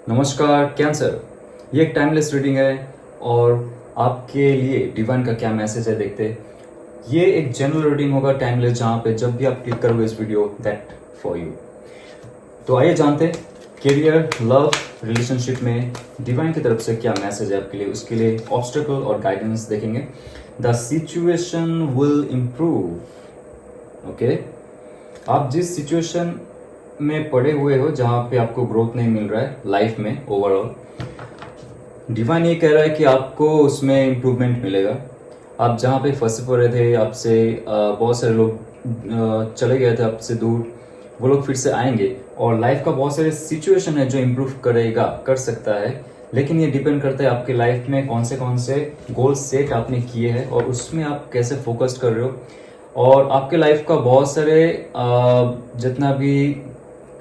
नमस्कार कैंसर। ये एक टाइमलेस रीडिंग है और आपके लिए डिवाइन का क्या मैसेज है देखते हैं। ये एक जनरल रीडिंग होगा टाइमलेस, जहाँ पे जब भी आप क्लिक करोगे इस वीडियो दैट फॉर यू। तो आइए जानते हैं करियर, लव, रिलेशनशिप में डिवाइन की तरफ से क्या मैसेज है आपके लिए। उसके लिए ऑब्स्टेकल और गाइडेंस देखेंगे। The situation will improve. Okay, आप जिस सिचुएशन में पड़े हुए हो जहां पे आपको ग्रोथ नहीं मिल रहा है लाइफ में ओवरऑल, डिवाइन ये कह रहा है कि आपको उसमें इम्प्रूवमेंट मिलेगा। आप जहाँ पे फंसे पड़े थे, आपसे बहुत सारे लोग चले गए थे आपसे दूर, वो लोग फिर से आएंगे और लाइफ का बहुत सारे सिचुएशन है जो इम्प्रूव करेगा, कर सकता है। लेकिन ये डिपेंड करता है आपके लाइफ में कौन से गोल सेट आपने किए हैं और उसमें आप कैसे फोकस कर रहे हो। और आपके लाइफ का बहुत सारे जितना भी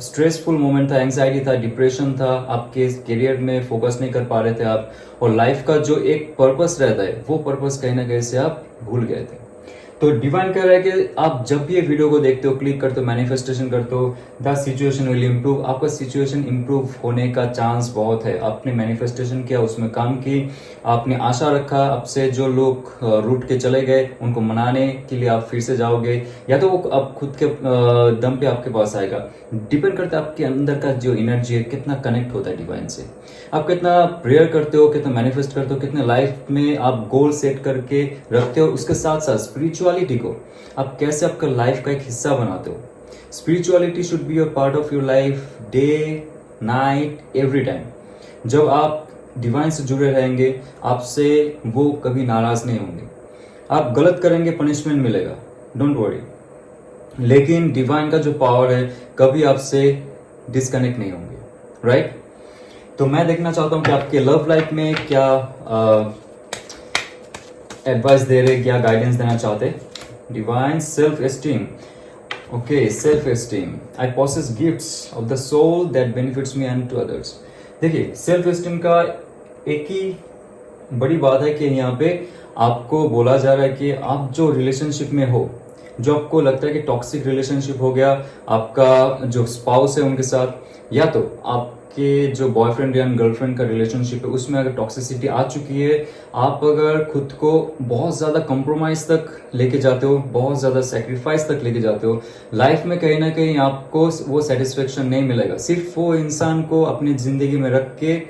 स्ट्रेसफुल मोमेंट था, एंग्जाइटी था, डिप्रेशन था, आपके करियर में फोकस नहीं कर पा रहे थे आप, और लाइफ का जो एक पर्पस रहता है वो पर्पस कहीं ना कहीं से आप भूल गए थे। तो डिवाइन कह रहा है कि आप जब भी ये वीडियो को देखते हो, क्लिक करते हो, मैनिफेस्टेशन करते हो, द सिचुएशन विल इम्प्रूव। आपका सिचुएशन इम्प्रूव होने का चांस बहुत है। आपने मैनिफेस्टेशन किया, उसमें काम की, आपने आशा रखा, आपसे जो लोग रूठ के चले गए उनको मनाने के लिए आप फिर से जाओगे, या तो वो आप खुद के दम पे आपके पास आएगा। डिपेंड करता है आपके अंदर का जो एनर्जी है कितना कनेक्ट होता है डिवाइन से। आप कितना प्रेयर करते हो, कितना मैनिफेस्ट करते हो, कितने लाइफ में आप गोल सेट करके रखते हो। उसके साथ साथ स्पिरिचुअलिटी को आप कैसे आपका लाइफ का एक हिस्सा बनाते हो। Spirituality should be your part of your life, day night every time. जब आप डिवाइन से जुड़े रहेंगे, आपसे वो कभी नाराज नहीं होंगे। आप गलत करेंगे, पनिशमेंट मिलेगा, डोंट वरी। लेकिन डिवाइन का जो पावर है कभी आपसे डिस्कनेक्ट नहीं होंगे, राइट। तो मैं देखना चाहता हूं कि आपके लव लाइफ में क्या एडवाइस दे रहे, क्या गाइडेंस देना चाहते। Divine self esteem. Okay, self esteem. I possess gifts of the soul that benefits me and to others. देखिए, सेल्फ एस्टीम का एक ही बड़ी बात है कि यहाँ पे आपको बोला जा रहा है कि आप जो रिलेशनशिप में हो, जो आपको लगता है कि टॉक्सिक रिलेशनशिप हो गया आपका जो स्पाउस है उनके साथ, या तो आपके जो बॉयफ्रेंड या गर्लफ्रेंड का रिलेशनशिप है उसमें अगर टॉक्सिसिटी आ चुकी है, आप अगर खुद को बहुत ज़्यादा कॉम्प्रोमाइज तक लेके जाते हो, बहुत ज़्यादा सेक्रीफाइस तक लेके जाते हो, लाइफ में कहीं ना कहीं आपको वो सेटिस्फेक्शन नहीं मिलेगा। सिर्फ वो इंसान को अपनी ज़िंदगी में रख के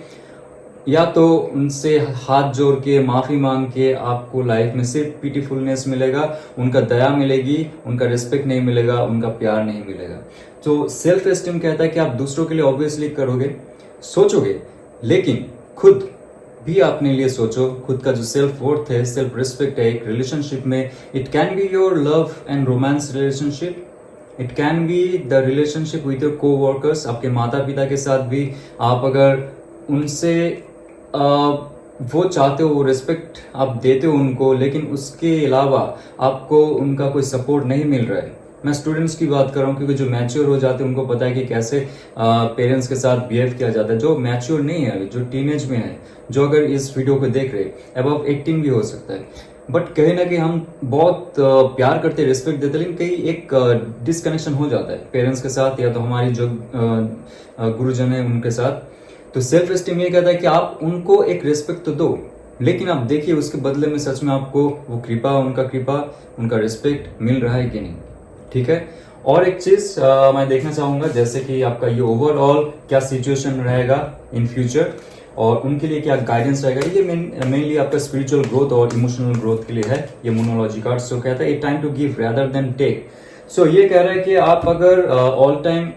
या तो उनसे हाथ जोड़ के माफी मांग के आपको लाइफ में सिर्फ पीटीफुलनेस मिलेगा, उनका दया मिलेगी, उनका रिस्पेक्ट नहीं मिलेगा, उनका प्यार नहीं मिलेगा। तो सेल्फ एस्टीम कहता है कि आप दूसरों के लिए ऑब्वियसली करोगे, सोचोगे, लेकिन खुद भी अपने लिए सोचो। खुद का जो सेल्फ वर्थ है, सेल्फ रिस्पेक्ट है एक रिलेशनशिप में, it can be your love and romance relationship, it can be the relationship with your को वर्कर्स। आपके माता पिता के साथ भी आप अगर उनसे वो चाहते हो, वो रिस्पेक्ट आप देते हो उनको, लेकिन उसके अलावा आपको उनका कोई सपोर्ट नहीं मिल रहा है। मैं स्टूडेंट्स की बात कर रहा हूँ, क्योंकि जो मैच्योर हो जाते हैं उनको पता है कि कैसे पेरेंट्स के साथ बिहेव किया जाता है। जो मैच्योर नहीं है, जो टीनेज में है, जो अगर इस वीडियो को देख रहे, अबव 18 भी हो सकता है, बट कहीं ना कहीं हम बहुत प्यार करते, रिस्पेक्ट देते, लेकिन कहीं एक डिसकनेक्शन हो जाता है पेरेंट्स के साथ या तो हमारी जो गुरुजन है उनके साथ। तो सेल्फ एस्टीम ये कहता है कि आप उनको एक रिस्पेक्ट तो दो, लेकिन आप देखिए उसके बदले में सच में आपको वो कृपा, उनका रिस्पेक्ट मिल रहा है कि नहीं। ठीक है। और एक चीज मैं देखना चाहूंगा, जैसे कि आपका ये ओवरऑल क्या सिचुएशन रहेगा इन फ्यूचर और उनके लिए क्या गाइडेंस रहेगा। ये मेनली आपका स्पिरिचुअल ग्रोथ और इमोशनल ग्रोथ के लिए है ये मोनोलॉजी कार्ड। सो कहता है a time to give rather than take. So ये कह रहा है कि आप अगर ऑल टाइम,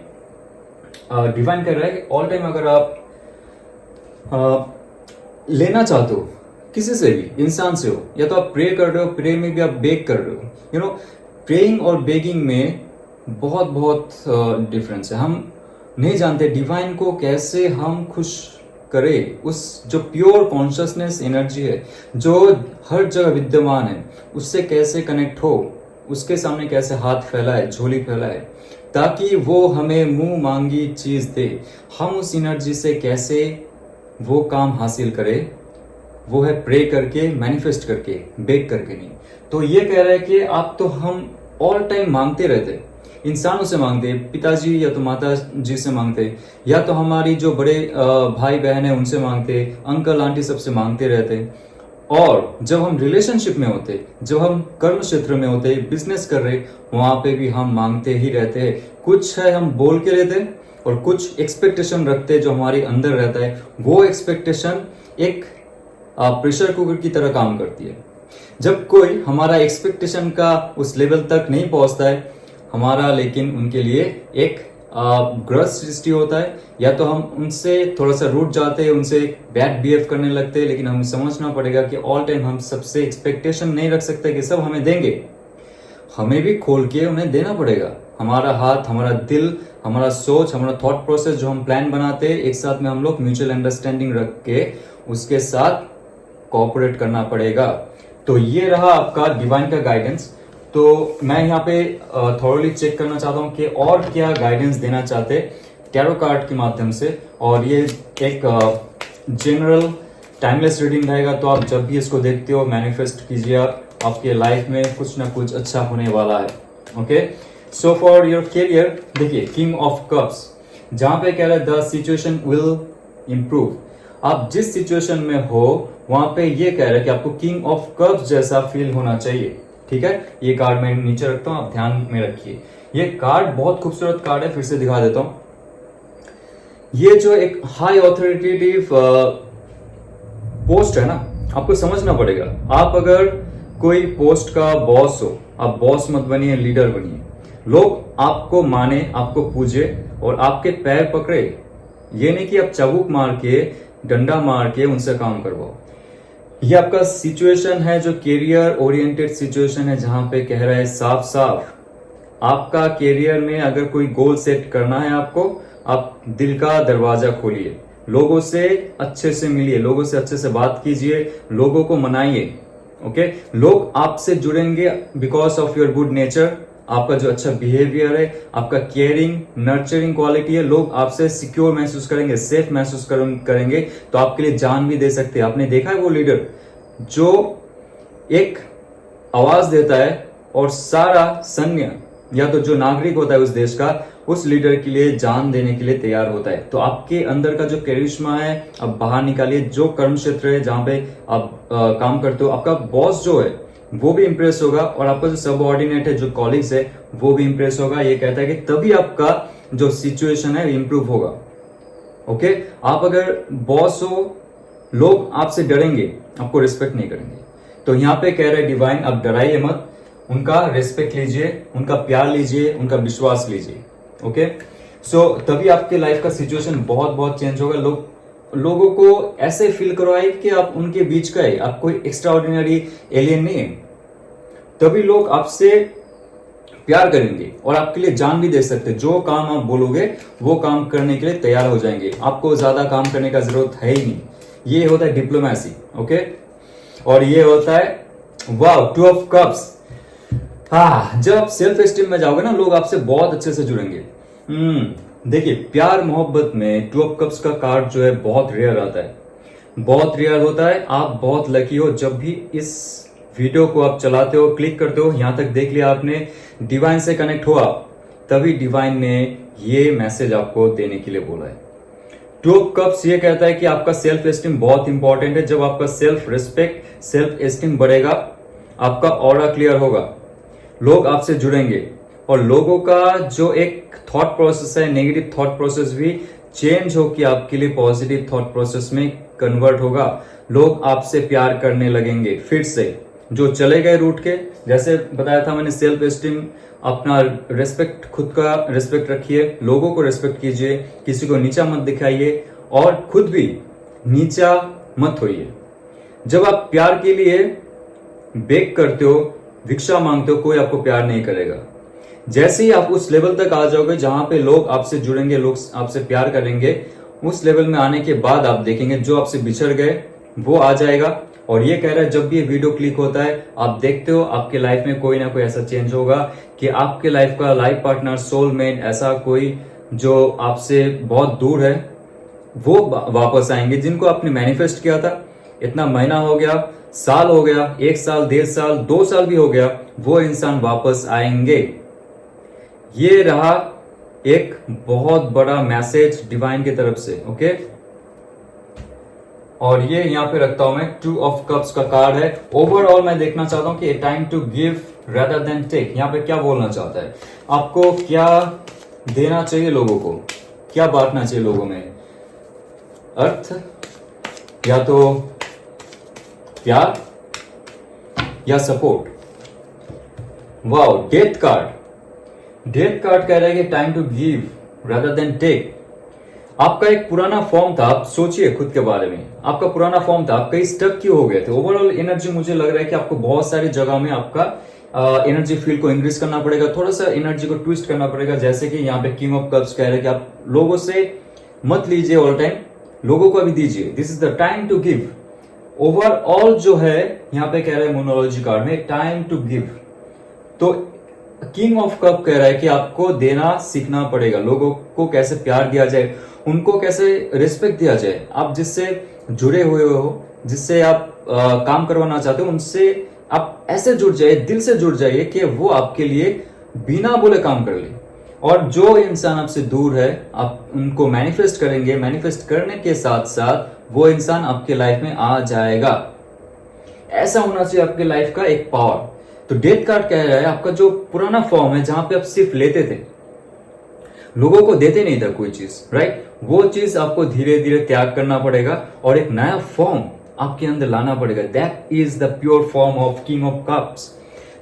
डिवाइन कह रहा है कि ऑल टाइम अगर आप लेना चाहते हो किसी से भी, इंसान से हो, या तो आप प्रे कर रहे हो, प्रे में भी आप बेग कर रहे हो। यू नो, प्रेइंग और बेगिंग में बहुत बहुत डिफरेंस है। हम नहीं जानते डिवाइन को कैसे हम खुश करें। उस जो प्योर कॉन्शियसनेस एनर्जी है जो हर जगह विद्यमान है, उससे कैसे कनेक्ट हो, उसके सामने कैसे हाथ फैलाए, झोली फैलाए, ताकि वो हमें मुंह मांगी चीज दे। हम उस एनर्जी से कैसे वो काम हासिल करे, वो है प्रे करके, मैनिफेस्ट करके, बेग करके नहीं। तो ये कह रहा है कि आप तो हम ऑल टाइम मांगते रहते, इंसानों से मांगते, पिताजी या तो माता जी से मांगते, या तो हमारी जो बड़े भाई बहन है उनसे मांगते, अंकल आंटी सबसे मांगते रहते। और जब हम रिलेशनशिप में होते, जब हम कर्म क्षेत्र में होते, बिजनेस कर रहे, वहां पे भी हम मांगते ही रहते हैं। कुछ है हम बोल के रहते और कुछ एक्सपेक्टेशन रखते जो हमारे अंदर रहता है। वो एक्सपेक्टेशन एक प्रेशर कुकर की तरह काम करती है। जब कोई हमारा एक्सपेक्टेशन का उस लेवल तक नहीं पहुंचता है हमारा, लेकिन उनके लिए एक ग्रज सृष्टि होता है, या तो हम उनसे थोड़ा सा रूठ जाते हैं, उनसे बैड बिहेव करने लगते हैं। लेकिन हमें समझना पड़ेगा कि ऑल टाइम हम सबसे एक्सपेक्टेशन नहीं रख सकते कि सब हमें देंगे। हमें भी खोल के उन्हें देना पड़ेगा। हमारा हाथ, हमारा दिल, हमारा सोच, हमारा थॉट प्रोसेस, जो हम प्लान बनाते हैं, एक साथ में हम लोग म्यूचुअल अंडरस्टैंडिंग रख के उसके साथ कोऑपरेट करना पड़ेगा। तो ये रहा आपका डिवाइन का गाइडेंस। तो मैं यहाँ पे थॉरली चेक करना चाहता हूँ कि और क्या गाइडेंस देना चाहते टैरो कार्ड के माध्यम से। और ये एक जनरल टाइमलेस रीडिंग रहेगा, तो आप जब भी इसको देखते हो मैनिफेस्ट कीजिए, आपके लाइफ में कुछ ना कुछ अच्छा होने वाला है। Okay, so for your career देखिए, किंग ऑफ कप्स, जहां पे कह रहा है द सिचुएशन विल इंप्रूव। आप जिस सिचुएशन में हो वहां पे ये कह रहा है कि आपको किंग ऑफ कप्स जैसा फील होना चाहिए। ठीक है, ये कार्ड मैं नीचे रखता हूं, आप ध्यान में रखिए। ये कार्ड बहुत खूबसूरत कार्ड है, फिर से दिखा देता हूं। ये जो एक हाई ऑथोरिटेटिव पोस्ट है ना, आपको समझना पड़ेगा। आप अगर कोई पोस्ट का बॉस हो, आप बॉस मत बनिए, लीडर बनिए। लोग आपको माने, आपको पूजे और आपके पैर पकड़े। ये नहीं कि आप चाबुक मार के, डंडा मार के उनसे काम करवाओ। ये आपका सिचुएशन है जो कैरियर ओरिएंटेड सिचुएशन है, जहां पे कह रहा है साफ साफ आपका कैरियर में अगर कोई गोल सेट करना है आपको, आप दिल का दरवाजा खोलिए, लोगों से अच्छे से मिलिए, लोगों से अच्छे से बात कीजिए, लोगों को मनाइए। ओके, लोग आपसे जुड़ेंगे because of your good nature, आपका जो अच्छा बिहेवियर है, आपका केयरिंग नर्चरिंग क्वालिटी है। लोग आपसे सिक्योर महसूस करेंगे, सेफ महसूस करेंगे, तो आपके लिए जान भी दे सकते हैं। आपने देखा है वो लीडर जो एक आवाज देता है और सारा सैन्य या तो जो नागरिक होता है उस देश का, उस लीडर के लिए जान देने के लिए तैयार होता है। तो आपके अंदर का जो करिश्मा है आप बाहर निकालिए। जो कर्म क्षेत्र है जहां पे आप काम करते हो, आपका बॉस जो है वो भी इंप्रेस होगा और आपका जो सबऑर्डिनेट है, जो कॉलीग्स है, वो भी इंप्रेस होगा। ये कहता है कि तभी आपका जो सिचुएशन है इंप्रूव होगा। ओके, आप अगर बॉस हो, लोग आपसे डरेंगे, आपको रिस्पेक्ट नहीं करेंगे। तो यहां पे कह रहे डिवाइन, आप डराइए मत, उनका रिस्पेक्ट लीजिए, उनका प्यार लीजिए, उनका विश्वास लीजिए। ओके, सो तभी आपके लाइफ का सिचुएशन बहुत बहुत चेंज होगा। लोगों को ऐसे फील करवाए कि आप उनके बीच का है, आप कोई एक्स्ट्रा ऑर्डिनरी एलियन नहीं है। तभी लोग आपसे प्यार करेंगे और आपके लिए जान भी दे सकते हैं। जो काम आप बोलोगे वो काम करने के लिए तैयार हो जाएंगे। आपको ज्यादा काम करने का जरूरत है ही नहीं। ये होता है डिप्लोमेसी। ओके, और ये होता है वाव, टू ऑफ कप्स। हाँ, जब आप सेल्फ एस्टीम में जाओगे ना, लोग आपसे बहुत अच्छे से जुड़ेंगे। देखिए, प्यार मोहब्बत में टू ऑफ कप्स का कार्ड जो है बहुत रेयर आता है, बहुत रेयर होता है। आप बहुत लकी हो जब भी इस वीडियो को आप चलाते हो, क्लिक करते हो, यहां तक देख लिया आपने, डिवाइन से कनेक्ट हुआ, तभी डिवाइन ने ये मैसेज आपको देने के लिए बोला है। टू ऑफ कप्स ये कहता है कि आपका सेल्फ एस्टीम बहुत इंपॉर्टेंट है। जब आपका सेल्फ रिस्पेक्ट, सेल्फ एस्टीम बढ़ेगा, आपका ऑरा क्लियर होगा, लोग आपसे जुड़ेंगे और लोगों का जो एक थॉट प्रोसेस है, नेगेटिव थॉट प्रोसेस भी चेंज हो कि आपके लिए पॉजिटिव थॉट प्रोसेस में कन्वर्ट होगा। लोग आपसे प्यार करने लगेंगे फिर से, जो चले गए रूट के। जैसे बताया था मैंने, सेल्फ एस्टीम, अपना रिस्पेक्ट, खुद का रिस्पेक्ट रखिए, लोगों को रिस्पेक्ट कीजिए, किसी को नीचा मत दिखाइए और खुद भी नीचा मत होइए। जब आप प्यार के लिए बेग करते हो, भिक्षा मांगते हो, कोई आपको प्यार नहीं करेगा। जैसे ही आप उस लेवल तक आ जाओगे जहां पे लोग आपसे जुड़ेंगे, लोग आपसे प्यार करेंगे, उस लेवल में आने के बाद आप देखेंगे जो आपसे बिछड़ गए वो आ जाएगा। और ये कह रहा है जब भी ये वीडियो क्लिक होता है, आप देखते हो आपके लाइफ में कोई ना कोई ऐसा चेंज होगा कि आपके लाइफ का लाइफ पार्टनर, सोलमेट, ऐसा कोई जो आपसे बहुत दूर है, वो वापस आएंगे। जिनको आपने मैनिफेस्ट किया था, इतना महीना हो गया, साल हो गया, 1 साल, 1.5 साल, 2 साल भी हो गया, वो इंसान वापस आएंगे। ये रहा एक बहुत बड़ा मैसेज डिवाइन की तरफ से, ओके। और ये यहाँ पे रखता हूं मैं, 2 ऑफ कप्स का कार्ड है। ओवरऑल मैं देखना चाहता हूं कि time to give rather than take, यहाँ पे क्या बोलना चाहता है, आपको क्या देना चाहिए लोगों को, क्या बांटना चाहिए लोगों में, अर्थ या तो प्यार या support. Wow, death card, death card कह रहा है कि time to give rather than take. आपका एक पुराना फॉर्म था, आप सोचिए खुद के बारे में, आपका पुराना फॉर्म था, आप कहीं स्टक क्यों हो गए थे। ओवरऑल एनर्जी मुझे लग रहा है कि आपको बहुत सारी जगह में आपका एनर्जी फील्ड को इंक्रीज करना पड़ेगा, थोड़ा सा एनर्जी को ट्विस्ट करना पड़ेगा। जैसे कि यहाँ पे किंग ऑफ कप्स कह रहे हैं कि आप लोगों से मत लीजिए ऑल टाइम, लोगों को अभी दीजिए, this is the time to give. Overall जो है यहाँ पे कह रहे हैं मोनोलॉजी कार्ड में, टाइम टू गिव। तो किंग ऑफ कप कह रहा है कि आपको देना सीखना पड़ेगा, लोगों को कैसे प्यार दिया जाए, उनको कैसे रिस्पेक्ट दिया जाए। आप जिससे जुड़े हुए हो, जिससे आप काम करवाना चाहते हो, उनसे आप ऐसे जुड़ जाइए, दिल से जुड़ जाइए कि वो आपके लिए बिना बोले काम कर ले। और जो इंसान आपसे दूर है, आप उनको मैनिफेस्ट करेंगे, मैनिफेस्ट करने के साथ साथ वो इंसान आपके लाइफ में आ जाएगा। ऐसा होना चाहिए आपके लाइफ का एक पावर। तो डेथ कार्ड कह रहा है आपका जो पुराना फॉर्म है, जहां पे आप सिर्फ लेते थे, लोगों को देते नहीं था कोई चीज, राइट, वो चीज आपको धीरे धीरे त्याग करना पड़ेगा और एक नया फॉर्म आपके अंदर लाना पड़ेगा। That is the pure form of king of cups,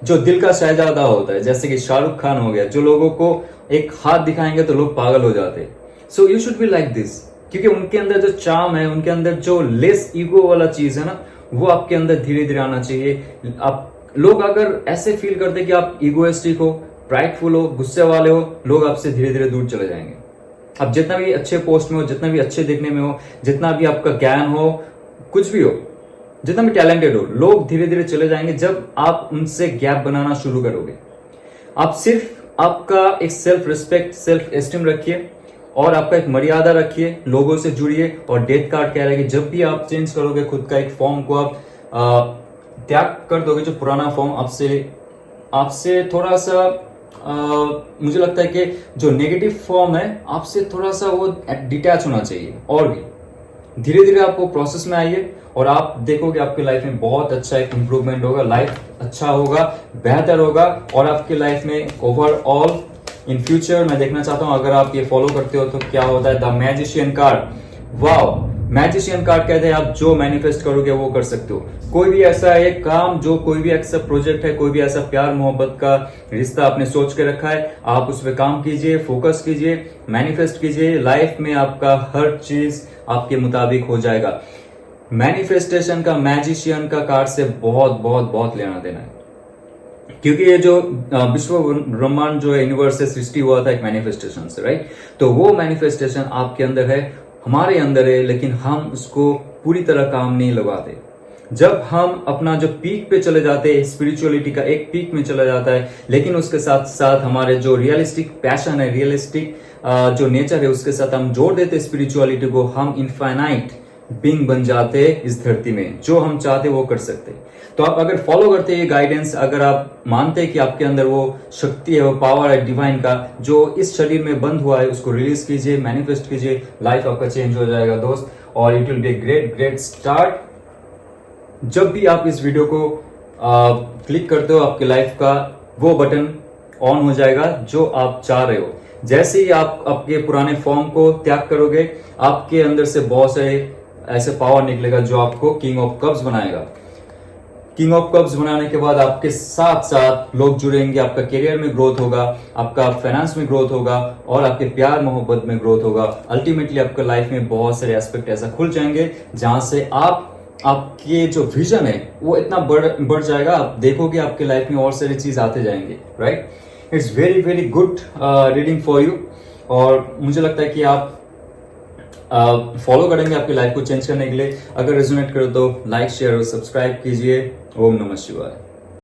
जो दिल का शहजादा होता है, जैसे कि शाहरुख खान हो गया, जो लोगों को एक हाथ दिखाएंगे तो लोग पागल हो जाते। So you should be like this, क्योंकि उनके अंदर जो चार्म है, उनके अंदर जो लेस ईगो वाला चीज है ना, वो आपके अंदर धीरे धीरे आना चाहिए। आप लोग अगर ऐसे फील करते कि आप इगोइस्टिक हो, प्राइडफुल हो, गुस्से वाले हो, लोग आपसे धीरे धीरे दूर चले जाएंगे। आप जितना भी अच्छे पोस्ट में हो, जितना भी अच्छे दिखने में हो, जितना भी आपका ज्ञान हो, कुछ भी हो, जितना भी टैलेंटेड हो, लोग धीरे धीरे चले जाएंगे जब आप उनसे गैप बनाना शुरू करोगे। आप सिर्फ आपका एक सेल्फ रिस्पेक्ट, सेल्फ एस्टीम रखिए और आपका एक मर्यादा रखिए, लोगों से जुड़िए। और डेथ कार्ड कह रहा है कि जब भी आप चेंज करोगे खुद का एक फॉर्म को, आप त्याग कर दोगे जो पुराना फॉर्म आपसे थोड़ा सा मुझे लगता है कि जो नेगेटिव फॉर्म है आपसे थोड़ा सा वो डिटैच होना चाहिए। और भी धीरे धीरे आप वो प्रोसेस में आइए और आप देखोगे आपकी लाइफ में बहुत अच्छा एक इंप्रूवमेंट होगा, लाइफ अच्छा होगा, बेहतर होगा। और आपकी लाइफ में ओवरऑल इन फ्यूचर मैं देखना चाहता हूं, अगर आप ये फॉलो करते हो तो क्या होता है। The magician card, wow, magician card कहते हैं आप जो मैनिफेस्ट करोगे वो कर सकते हो। कोई भी ऐसा एक काम, जो कोई भी ऐसा प्रोजेक्ट है, कोई भी ऐसा प्यार मोहब्बत का रिश्ता आपने सोच के रखा है, आप उस पर काम कीजिए, फोकस कीजिए, मैनिफेस्ट कीजिए। लाइफ में आपका हर चीज आपके मुताबिक हो जाएगा। मैनिफेस्टेशन का, मैजिशियन का कार्ड से बहुत बहुत बहुत लेना देना है, क्योंकि ये जो विश्व ब्रह्मांड जो है, यूनिवर्स से सृष्टि हुआ था एक मैनिफेस्टेशन से, राइट। तो वो मैनिफेस्टेशन आपके अंदर है, हमारे अंदर है, लेकिन हम उसको पूरी तरह काम नहीं लगाते। जब हम अपना जो पीक पे चले जाते हैं, स्पिरिचुअलिटी का एक पीक में चला जाता है, लेकिन उसके साथ साथ हमारे जो रियलिस्टिक पैशन है, रियलिस्टिक जो नेचर है, उसके साथ हम जोड़ देते स्पिरिचुअलिटी को, हम इनफाइनाइट बीइंग बन जाते इस धरती में। जो हम चाहते वो कर सकते। तो आप अगर फॉलो करते ये गाइडेंस, अगर आप मानते हैं कि आपके अंदर वो शक्ति है, वो पावर है डिवाइन का, जो इस शरीर में बंद हुआ है, उसको रिलीज कीजिए, मैनिफेस्ट कीजिए, लाइफ आपका चेंज हो जाएगा दोस्त। और it will be great start. जब भी आप इस वीडियो को क्लिक करते हो, आपकी लाइफ का वो बटन ऑन हो जाएगा जो आप चाह रहे हो। जैसे ही आप आपके पुराने फॉर्म को त्याग करोगे, आपके अंदर से बहुत सारे ऐसे पावर निकलेगा जो आपको किंग ऑफ कप्स बनाएगा। किंग ऑफ कप्स बनाने के बाद आपके साथ साथ लोग जुड़ेंगे, आपका करियर में ग्रोथ होगा, आपका फाइनेंस में ग्रोथ होगा और आपके प्यार मोहब्बत में ग्रोथ होगा। अल्टीमेटली आपका लाइफ में बहुत सारे एस्पेक्ट ऐसा खुल जाएंगे जहां से आपके जो विजन है वो इतना बढ़ जाएगा। आप देखोगे आपके लाइफ में और सारी चीज आते जाएंगे, right. It's very good reading for you. और मुझे लगता है कि आप फॉलो करेंगे आपकी लाइफ को चेंज करने के लिए। अगर रेजोनेट करो तो लाइक, शेयर और सब्सक्राइब कीजिए। ओम नमः शिवाय।